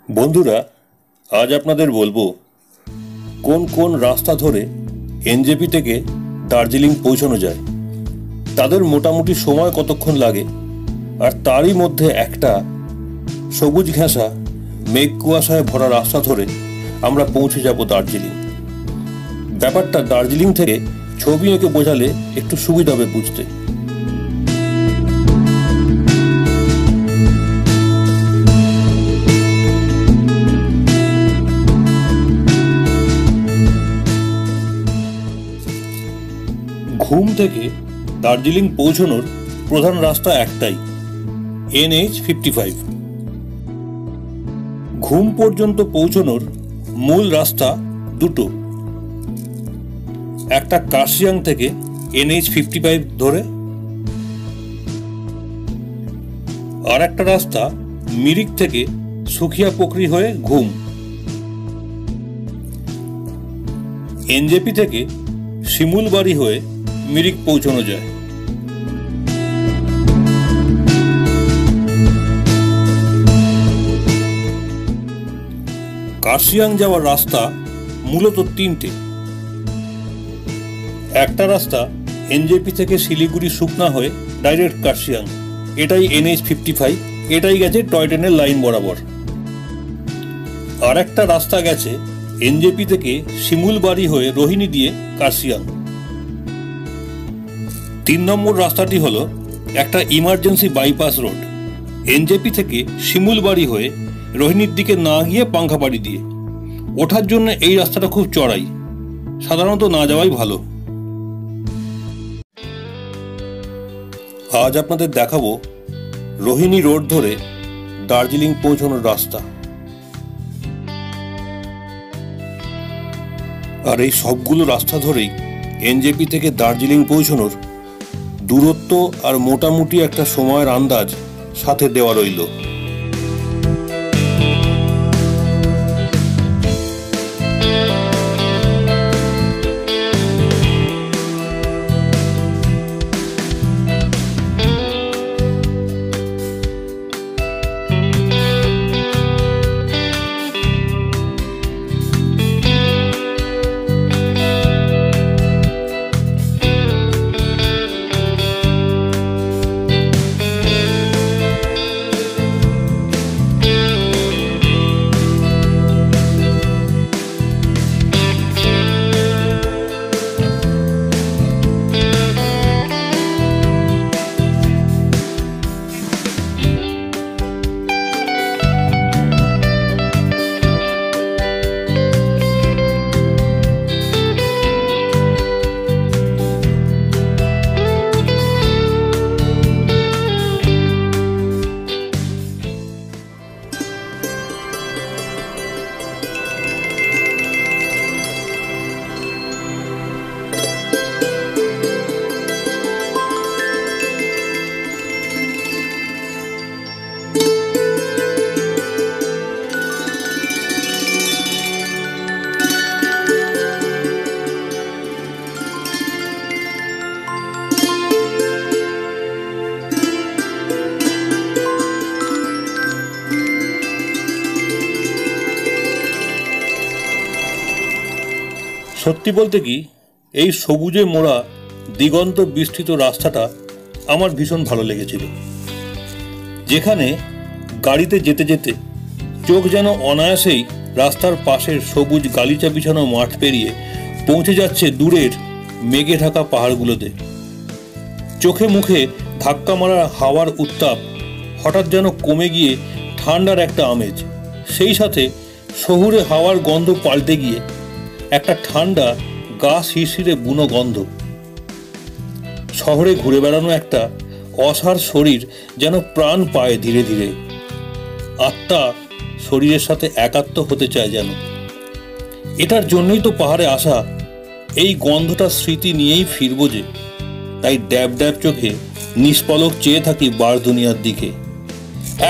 বন্ধুরা, আজ আপনাদের বলবো কোন কোন রাস্তা ধরে এনজেপি থেকে দার্জিলিং পৌঁছানো যায়, তাদের মোটামুটি সময় কতক্ষণ লাগে, আর তারই মধ্যে একটা সবুজ ঘেঁষা মেঘ কুয়াশায় ভরা রাস্তা ধরে আমরা পৌঁছে যাব দার্জিলিং। ব্যাপারটা দার্জিলিং থেকে ছবি এঁকে বোঝালে একটু সুবিধা হবে বুঝতে। ঘুম থেকে দার্জিলিং পৌঁছানোর প্রধান রাস্তা একটাই, NH-55। ঘুম পর্যন্ত পৌঁছানোর মূল রাস্তা দুটো, একটা কার্শিয়াং থেকে NH-55 ধরে, আর একটা রাস্তা মিরিক থেকে সুখিয়া পোখরি হয়ে ঘুম। এনজেপি থেকে শিমুলবাড়ি হয়ে মিরিক পৌঁছানো যায়। কার্শিয়াং যাওয়ার রাস্তা মূলত তিনটে। একটা রাস্তা এনজেপি থেকে শিলিগুড়ি শুকনা হয়ে ডাইরেক্ট কার্শিয়াং, এটাই NH-55, এটাই গেছে টয় ট্রেনের লাইন বরাবর। আর একটা রাস্তা গেছে এনজেপি থেকে শিমুলবাড়ি হয়ে রোহিণী দিয়ে কার্শিয়াং। 3 নম্বর রাস্তাটি হলো একটা ইমার্জেন্সি বাইপাস রোড, এনজেপি থেকে শিমুলবাড়ি হয়ে রোহিণীর দিকে না গিয়ে পাংখাবাড়ি দিয়ে। ওঠার জন্য এই রাস্তাটা খুব চড়াই, সাধারণত না যাওয়াই ভালো। আজ আপনাদের দেখাবো রোহিণী রোড ধরে দার্জিলিং পৌঁছানোর রাস্তা। আর এই সবগুলো রাস্তা ধরেই এনজেপি থেকে দার্জিলিং পৌঁছানোর দূরত্ব আর মোটামুটি একটা সময়ের আন্দাজ সাথে দেওয়া রইল। সত্যি বলতে কি, এই সবুজে মোড়া দিগন্ত বিস্তৃত রাস্তাটা আমার ভীষণ ভালো লেগেছিল, যেখানে গাড়িতে যেতে যেতে চোখ যেন অনায়াসেই রাস্তার পাশের সবুজ গালিচা বিছানো মাঠ পেরিয়ে পৌঁছে যাচ্ছে দূরের মেঘে ঢাকা পাহাড়গুলোতে। চোখে মুখে ধাক্কা মারা হাওয়ার উত্তাপ হঠাৎ যেন কমে গিয়ে ঠান্ডার একটা আমেজ, সেই সাথে শহুরে হাওয়ার গন্ধ পাল্টে গিয়ে একটা ঠান্ডা গা শিরশিরে বুনো গন্ধ। শহরে ঘুরে বেড়ানো একটা অসাড় শরীর যেন প্রাণ পায় ধীরে ধীরে, আত্মা শরীরের সাথে একাত্ম হতে চায় যেন। এটার জন্যই তো পাহাড়ে আসা, এই গন্ধটা স্মৃতি নিয়েই ফিরবো যে, তাই ড্যাব ড্যাব চোখে নিষ্পলক চেয়ে থাকি বার দুনিয়ার দিকে।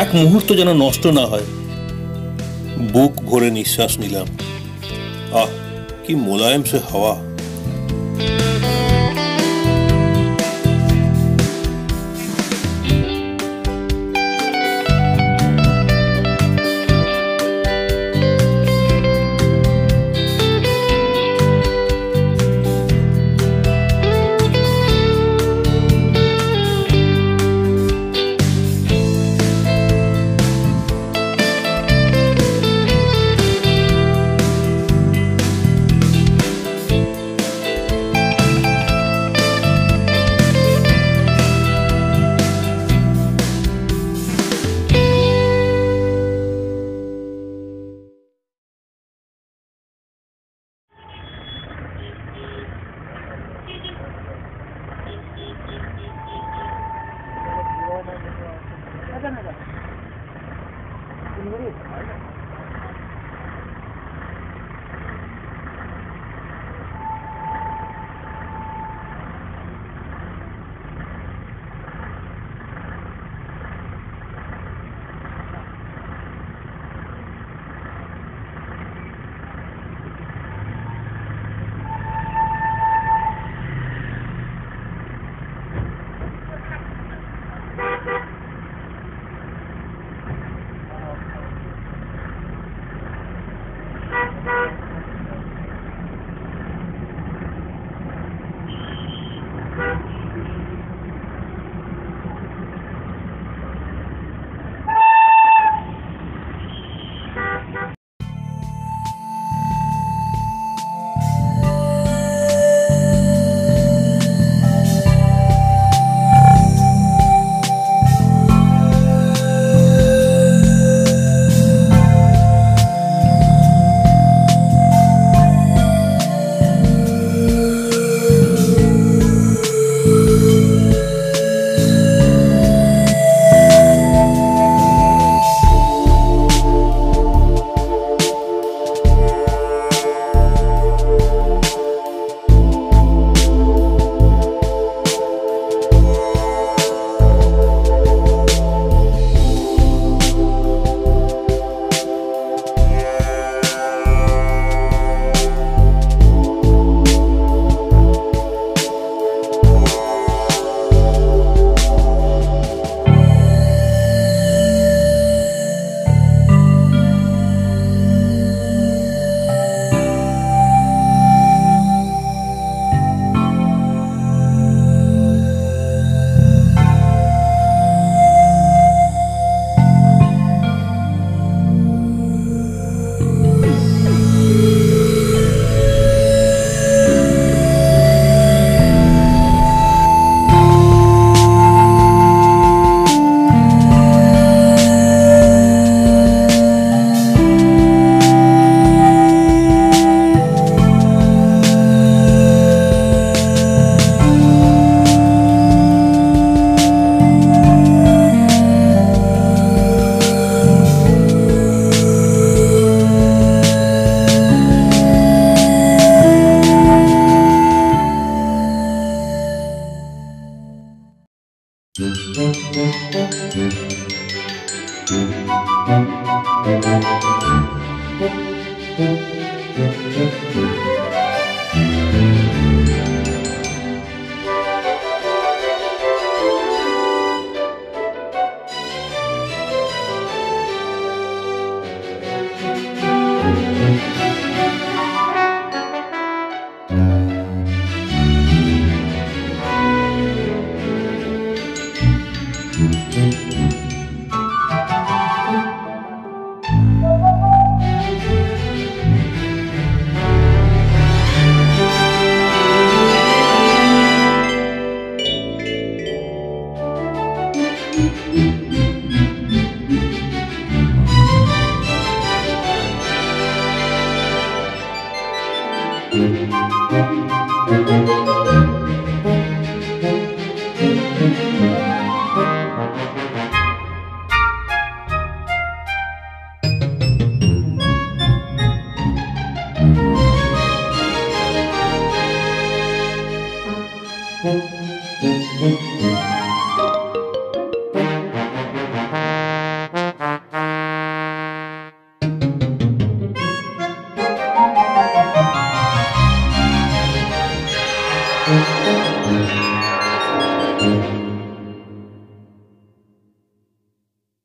এক মুহূর্ত যেন নষ্ট না হয়। বুক ভরে নিঃশ্বাস নিলাম। আহ, কি মোলায়েম সে হাওয়া।